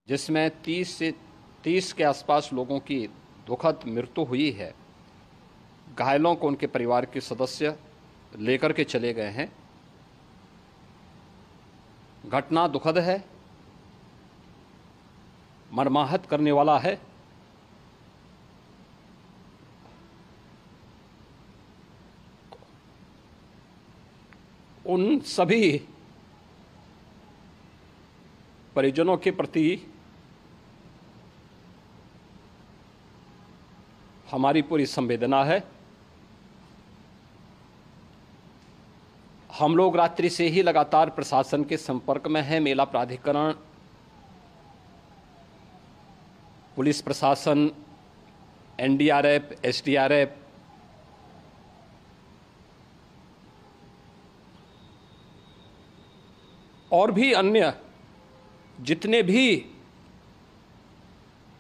जिसमें 30 के आसपास लोगों की दुखद मृत्यु हुई है। घायलों को उनके परिवार के सदस्य लेकर के चले गए हैं। घटना दुखद है, मर्माहत करने वाला है। उन सभी परिजनों के प्रति हमारी पूरी संवेदना है। हम लोग रात्रि से ही लगातार प्रशासन के संपर्क में हैं। मेला प्राधिकरण, पुलिस प्रशासन, एनडीआरएफ, एसडीआरएफ और भी अन्य जितने भी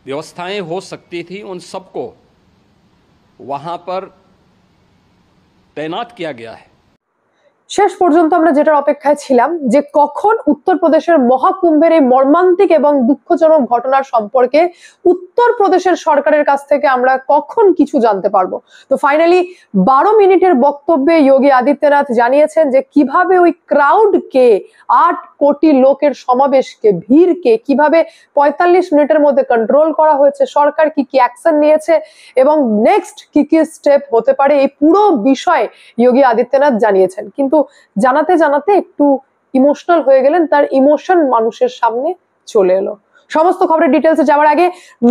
व्यवस्थाएं हो सकती थी उन सबको वहां पर तैनात किया गया है। শেষ পর্যন্ত আমরা যেটার অপেক্ষায় ছিলাম যে কখন উত্তরপ্রদেশের মহাকুম্ভের এই মর্মান্তিক এবং দুঃখজনক ঘটনার সম্পর্কে উত্তরপ্রদেশের সরকারের কাছ থেকে আমরা কখন কিছু জানতে পারবো। তো ফাইনালি 12 মিনিটের বক্তব্যে যোগী আদিত্যনাথ জানিয়েছেন যে কিভাবে ওই ক্রাউডকে, 8 কোটি লোকের সমাবেশকে, ভিড়কে কিভাবে 45 মিনিটের মধ্যে কন্ট্রোল করা হয়েছে, সরকার কি কি অ্যাকশন নিয়েছে এবং নেক্সট কি কি স্টেপ হতে পারে, এই পুরো বিষয় যোগী আদিত্যনাথ জানিয়েছেন। কিন্তু জানাতে জানাতে একটু ইমোশনাল হয়ে গেলেন, তার ইমোশন মানুষের সামনে চলে এলো। সমস্ত খবরের ডিটেলসে যাওয়ার আগে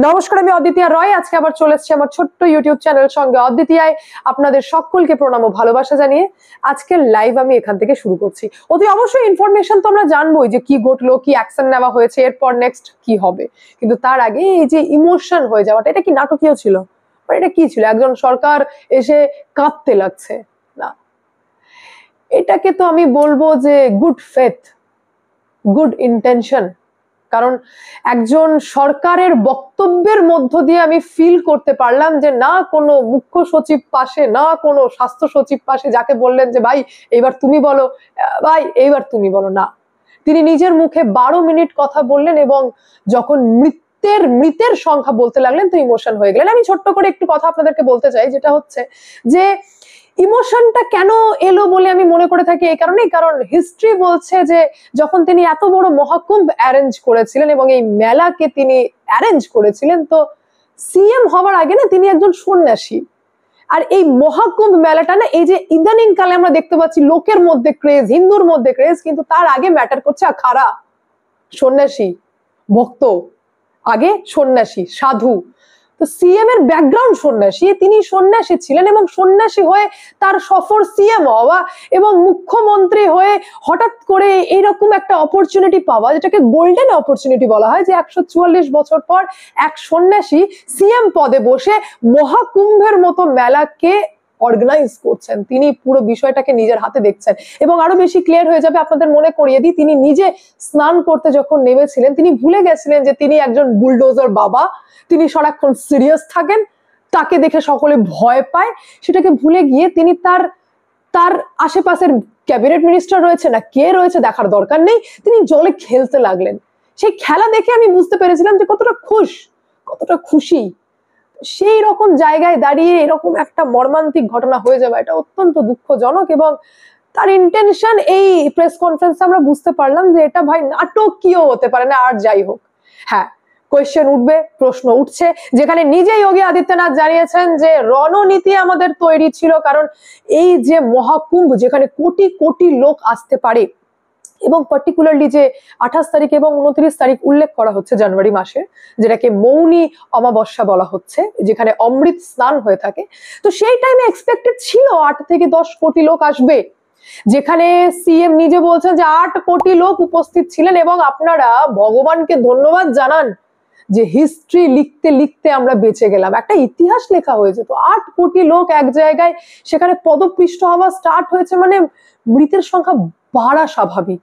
নমস্কার, আমি অদ্বিতীয়া রয়। আজকে আবার চলে এসেছি আমার ছোট্ট ইউটিউব চ্যানেল সঙ্গে অদ্বিতীয়ায়। আপনাদের সকলকে প্রণাম ও ভালোবাসা জানিয়ে আজকের লাইভ আমি এখান থেকে শুরু করছি। অতি অবশ্যই ইনফরমেশন তো আমরা জানবোই যে কি ঘটলো, কি অ্যাকশন নেওয়া হয়েছে, এরপর নেক্সট কি হবে। কিন্তু তার আগে এই যে ইমোশন হয়ে যাওয়াটা, এটা কি নাটকীয় ছিল? এটা কি ছিল? একজন সরকার এসে কাঁদতে লাগছে? না, এটাকে তো আমি বলবো যে গুড ফেথ, গুড ইন্টেনশন। কারণ একজন সরকারের বক্তব্যের মধ্য দিয়ে আমি ফিল করতে পারলাম যে না কোনো মুখ্য সচিব পাশে, না কোনো স্বাস্থ্য সচিব পাশে যাকে বললেন যে ভাই এইবার তুমি বলো, ভাই এইবার তুমি বলো, না, তিনি নিজের মুখে 12 মিনিট কথা বললেন এবং যখন মৃতের সংখ্যা বলতে লাগলেন তো ইমোশন হয়ে গেলেন। আমি ছোট্ট করে একটু কথা আপনাদেরকে বলতে চাই, যেটা হচ্ছে যে ইমোশনটা কেন এলো বলে আমি মনে করে থাকি এই কারণেই, কারণ হিস্ট্রি বলছে যে যখন তিনি এত বড় মহাকুম্ভ অ্যারেঞ্জ করেছিলেন এবং এই মেলাকে তিনি অ্যারেঞ্জ করেছিলেন, তো সিএম হওয়ার আগে না তিনি একজন সন্ন্যাসী। আর এই মহাকুম্ভ মেলাটা না, এই যে ইদানিং কালে আমরা দেখতে পাচ্ছি লোকের মধ্যে ক্রেজ, হিন্দুর মধ্যে ক্রেজ, কিন্তু তার আগে ম্যাটার করছে আখাড়া, সন্ন্যাসী, ভক্ত, আগে সন্ন্যাসী, সাধু। তো সিএম এর ব্যাকগ্রাউন্ড সন্ন্যাসী, তিনি সন্ন্যাসী ছিলেন এবং সন্ন্যাসী হয়ে তার সফর সিএম হওয়া এবং মুখ্যমন্ত্রী হয়ে হঠাৎ করে এইরকম একটা অপরচুনিটি পাওয়া, যেটাকে গোল্ডেন অপরচুনিটি বলা হয়, যে 144 বছর পর এক সন্ন্যাসী সিএম পদে বসে মহাকুম্ভের মতো মেলাকে অর্গানাইজ করছেন। তিনি পুরো বিষয়টাকে নিজের হাতে দেখছেন এবং আরো বেশি ক্লিয়ার হয়ে যাবে। আপনাদের মনে করিয়ে দিই, তিনি নিজে স্নান করতে যখন নেমেছিলেন তিনি ভুলে গেছিলেন যে তিনি একজন বুলডোজার বাবা, তিনি সারাক্ষণ সিরিয়াস থাকেন, তাকে দেখে সকলে ভয় পায়, সেটাকে ভুলে গিয়ে তিনি তার আশেপাশের ক্যাবিনেট মিনিস্টার রয়েছে না কে রয়েছে দেখার দরকার নেই, তিনি জলে খেলতে লাগলেন। সেই খেলা দেখে আমি বুঝতে পেরেছিলাম যে কতটা খুশি। সেই রকম জায়গায় দাঁড়িয়ে এরকম একটা মর্মান্তিক ঘটনা হয়ে যাবে, এটা অত্যন্ত দুঃখজনক। এবং তার ইন্টেনশন এই প্রেস কনফারেন্সে আমরা বুঝতে পারলাম যে এটা ভাই নাটকীয় হতে পারে না। আর যাই হোক, হ্যাঁ, কোয়েশ্চেন উঠবে, প্রশ্ন উঠছে, যেখানে নিজে যোগী আদিত্যনাথ জানিয়েছেন যে রণনীতি আমাদের তৈরি ছিল, কারণ এই যে মহাকুম্ভ যেখানে কোটি কোটি লোক আসতে পারে এবং পার্টিকুলারলি যে 28 তারিখ এবং 29 তারিখ উল্লেখ করা হচ্ছে জানুয়ারি মাসের, যেটাকে মৌনী অমাবস্যা বলা হচ্ছে, যেখানে অমৃত স্নান হয়ে থাকে, তো সেই টাইমে এক্সপেক্টেড ছিল 8 থেকে 10 কোটি লোক আসবে, যেখানে সিএম নিজে বলছেন যে 8 কোটি লোক উপস্থিত ছিলেন। এবং আপনারা ভগবানকে ধন্যবাদ জানান যে হিস্ট্রি লিখতে লিখতে আমরা বেঁচে গেলাম, একটা ইতিহাস লেখা হয়েছে। তো 8 কোটি লোক এক জায়গায় সেখানে পদপৃষ্ট হওয়া স্টার্ট হয়েছে, মানে মৃতের সংখ্যা বাড়া স্বাভাবিক,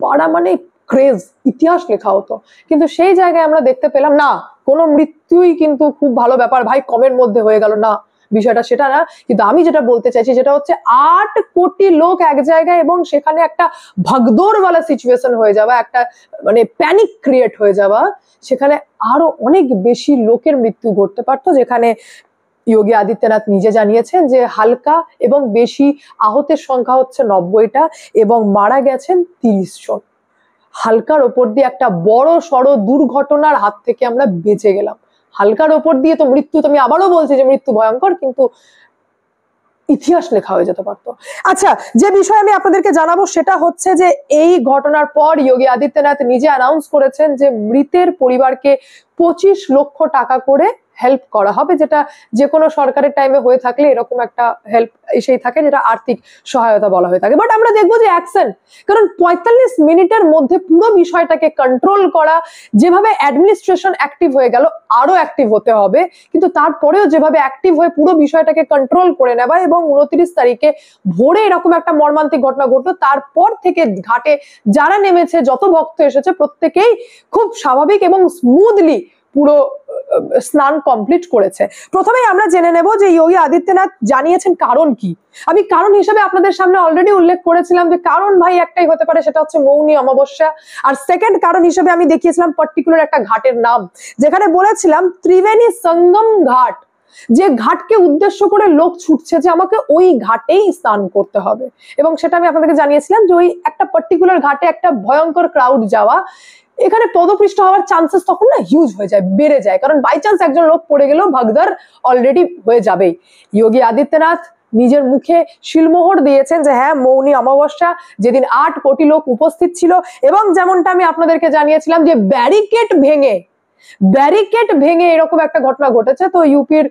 বাড়া মানে ক্রেজ, ইতিহাস লেখা হতো। কিন্তু সেই জায়গায় আমরা দেখতে পেলাম না, কোনো মৃত্যুই কিন্তু খুব ভালো ব্যাপার ভাই কমের মধ্যে হয়ে গেল না, বিষয়টা সেটা না, কিন্তু আমি যেটা বলতে চাইছি যেটা হচ্ছে 8 কোটি লোক এক জায়গায় এবং সেখানে একটা ভাগদৌড়ওয়ালা সিচুয়েশন হয়ে যাওয়া, একটা মানে প্যানিক ক্রিয়েট হয়ে যাওয়া, সেখানে আরো অনেক বেশি লোকের মৃত্যু ঘটতে পারতো। যেখানে যোগী আদিত্যনাথ নিজে জানিয়েছেন যে হালকা এবং বেশি আহতের সংখ্যা হচ্ছে 90টা এবং মারা গেছেন 30 জন। হালকার ওপর দিয়ে একটা বড় সড়ো দুর্ঘটনার হাত থেকে আমরা বেঁচে গেলাম। হালকার ওপর দিয়ে তো মৃত্যু, তো আমি আবারও বলছি যে মৃত্যু ভয়ঙ্কর, কিন্তু ইতিহাস লেখা হয়ে যেতে পারতো। আচ্ছা, যে বিষয় আমি আপনাদেরকে জানাবো সেটা হচ্ছে যে এই ঘটনার পর যোগী আদিত্যনাথ নিজে অ্যানাউন্স করেছেন যে মৃতের পরিবারকে 25 লক্ষ টাকা করে হেল্প করা হবে, যেটা যে কোনো সরকারের টাইমে হয়ে থাকলে এরকম একটা হেল্প এসেই থাকে, যেটা আর্থিক সহায়তা বলা হয়ে থাকে। বাট আমরা দেখবো যে অ্যাকশন, কারণ 45 মিনিটের মধ্যে পুরো বিষয়টাকে কন্ট্রোল করা, যেভাবে অ্যাডমিনিস্ট্রেশন অ্যাক্টিভ হয়ে গেল, আরো অ্যাক্টিভ হতে হবে, কিন্তু তারপরেও যেভাবে অ্যাক্টিভ হয়ে পুরো বিষয়টাকে কন্ট্রোল করে নেওয়া এবং 29 তারিখে ভোরে এরকম একটা মর্মান্তিক ঘটনা ঘটলো, তারপর থেকে ঘাটে যারা নেমেছে, যত ভক্ত এসেছে, প্রত্যেকেই খুব স্বাভাবিক এবং স্মুথলি পুরো স্নান কমপ্লিট করেছে। প্রথমেই আমরা জেনে নেব যে যোগী আদিত্যনাথ জানিয়েছেন কারণ কি। আমি কারণ হিসেবে আপনাদের সামনে অলরেডি উল্লেখ করেছিলাম যে কারণ ভাই একটাই হতে পারে, সেটা হচ্ছে মৌনী অমাবস্যা। আর সেকেন্ড কারণ হিসেবে আমি দেখিয়েছিলাম পার্টিকুলার একটা ঘাটের নাম, যেখানে বলেছিলাম ত্রিবেণী সঙ্গম ঘাট, যে ঘাটকে উদ্দেশ্য করে লোক ছুটছে যে আমাকে ওই ঘাটেই স্নান করতে হবে, এবং সেটা আমি আপনাদেরকে জানিয়েছিলাম যে ওই একটা পার্টিকুলার ঘাটে একটা ভয়ঙ্কর ক্রাউড যাওয়া, এখানে পদপৃষ্ট হওয়ার চান্সেস তখন না হিউজ হয়ে যায়, বেড়ে যায়, কারণ বাই চান্স একজন লোক পড়ে গেলেও ভাগদার অলরেডি হয়ে যাবেই। যোগী আদিত্যনাথ নিজের মুখে শিলমোহর দিয়েছেন যে হ্যাঁ, মৌনী অমাবস্যা, যেদিন 8 কোটি লোক উপস্থিত ছিল, এবং যেমনটা আমি আপনাদেরকে জানিয়েছিলাম যে ব্যারিকেড ভেঙে এরকম একটা ঘটনা ঘটেছে। তো ইউপির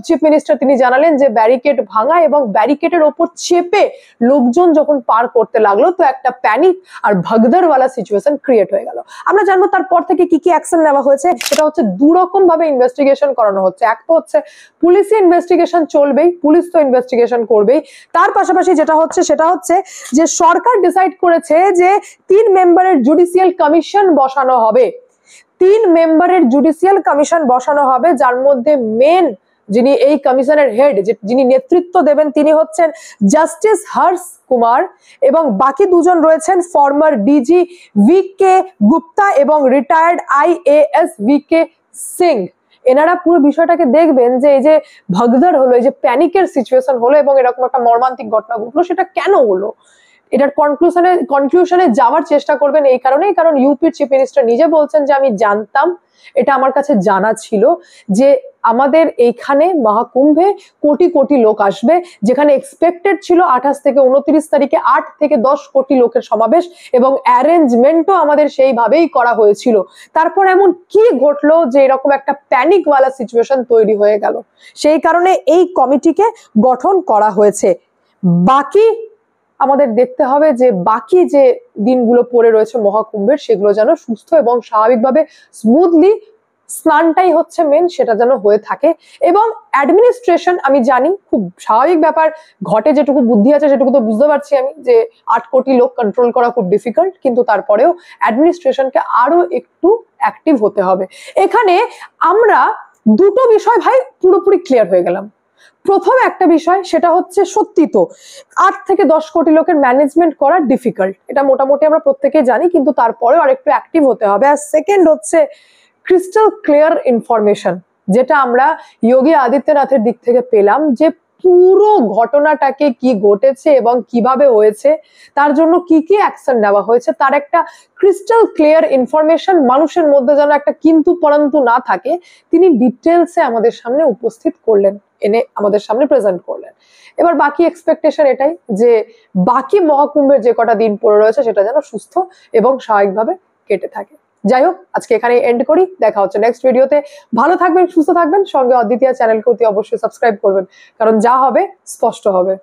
চিফ মিনিস্টার তিনি জানালেন যে ব্যারিকেড ভাঙা এবং ব্যারিকেডের ওপর চেপে লোকজন যখন পার করতে লাগলো, তো একটা প্যানিক আর ভাগদড়ওয়ালা সিচুয়েশন ক্রিয়েট হয়ে গেল। আমরা জানবো তারপর থেকে কি কি অ্যাকশন নেওয়া হয়েছে। সেটা হচ্ছে দুরকম ভাবে ইনভেস্টিগেশন করানো হচ্ছে। এক তো হচ্ছে পুলিশি ইনভেস্টিগেশন চলবেই, পুলিশ তো ইনভেস্টিগেশন করবেই, তার পাশাপাশি যেটা হচ্ছে সেটা হচ্ছে যে সরকার ডিসাইড করেছে যে 3 মেম্বারের জুডিশিয়াল কমিশন বসানো হবে। 3 মেম্বারের জুডিশিয়াল কমিশন বসানো হবে, যার মধ্যে মেন যিনি এই কমিশনের হেড, যিনি নেতৃত্ব দেবেন, তিনি হচ্ছেন জাস্টিস হর্ষ কুমার, এবং বাকি দুজন রয়েছেন ফর্মার ডিজি VK গুপ্তা এবং রিটায়ার্ড IAS VK সিং। এনারা পুরো বিষয়টাকে দেখবেন যে এই যে ভাগদড় হলো, এই যে প্যানিকের সিচুয়েশন হলো এবং এরকম একটা মর্মান্তিক ঘটনা ঘটলো, সেটা কেন হলো, এটার কনক্লুশনে যাওয়ার চেষ্টা করবেন। এই কারণেই, কারণ ইউপির চিফ মিনিস্টার নিজে বলছেন যে আমি জানতাম, এটা আমার কাছে জানা ছিল যে আমাদের এইখানে মহাকুম্ভে কোটি কোটি লোক আসবে, যেখানে এক্সপেক্টেড ছিল 28 থেকে 29 তারিখে 8 থেকে 10 কোটি লোকের সমাবেশ, এবং অ্যারেঞ্জমেন্টও আমাদের সেইভাবেই করা হয়েছিল। তারপর এমন কি ঘটলো যে এরকম একটা প্যানিকওয়ালা সিচুয়েশন তৈরি হয়ে গেল, সেই কারণে এই কমিটিকে গঠন করা হয়েছে। বাকি আমাদের দেখতে হবে যে বাকি যে দিনগুলো পড়ে রয়েছে মহাকুম্ভের, সেগুলো যেন সুস্থ এবং স্বাভাবিকভাবে স্মুথলি, স্নানটাই হচ্ছে মেন, সেটা যেন হয়ে থাকে। এবং অ্যাডমিনিস্ট্রেশন, আমি জানি খুব স্বাভাবিক ব্যাপার, ঘটে যেটুকু বুদ্ধি আছে সেটুকু তো বুঝতে পারছি আমি যে 8 কোটি লোক কন্ট্রোল করা খুব ডিফিকাল্ট, কিন্তু তারপরেও অ্যাডমিনিস্ট্রেশনকে আরো একটু অ্যাক্টিভ হতে হবে। এখানে আমরা দুটো বিষয় ভাই পুরোপুরি ক্লিয়ার হয়ে গেলাম। প্রথম একটা বিষয়, সেটা হচ্ছে সত্যি তো 8 থেকে 10 কোটি লোকের ম্যানেজমেন্ট করা ডিফিকাল্ট, এটা মোটামুটি আমরা প্রত্যেকেই জানি, কিন্তু তারপরেও আরেকটু অ্যাক্টিভ হতে হবে। আর সেকেন্ড হচ্ছে ক্রিস্টাল ক্লিয়ার ইনফরমেশন, যেটা আমরা যোগী আদিত্যনাথের দিক থেকে পেলাম, যে পুরো ঘটনাটাকে কি ঘটেছে এবং কিভাবে হয়েছে, তার জন্য কি কি অ্যাকশন নেওয়া হয়েছে, তার একটা ক্রিস্টাল ক্লিয়ার ইনফরমেশন, মানুষের মধ্যে যেন একটা কিন্তু পরন্তু না থাকে, তিনি ডিটেলসে আমাদের সামনে উপস্থিত করলেন, এনে আমাদের সামনে প্রেজেন্ট করলেন। এবার বাকি এক্সপেকটেশন এটাই যে বাকি মহাকুম্ভের যে কটা দিন পড়ে রয়েছে সেটা যেন সুস্থ এবং স্বাভাবিকভাবে কেটে থাকে। যাই হোক, আজকে এখানে এন্ড করি, দেখা হচ্ছে নেক্সট ভিডিওতে। ভালো থাকবেন, সুস্থ থাকবেন, সঙ্গে অদ্বিতীয়া চ্যানেলকে অতি অবশ্যই সাবস্ক্রাইব করবেন, কারণ যা হবে স্পষ্ট হবে।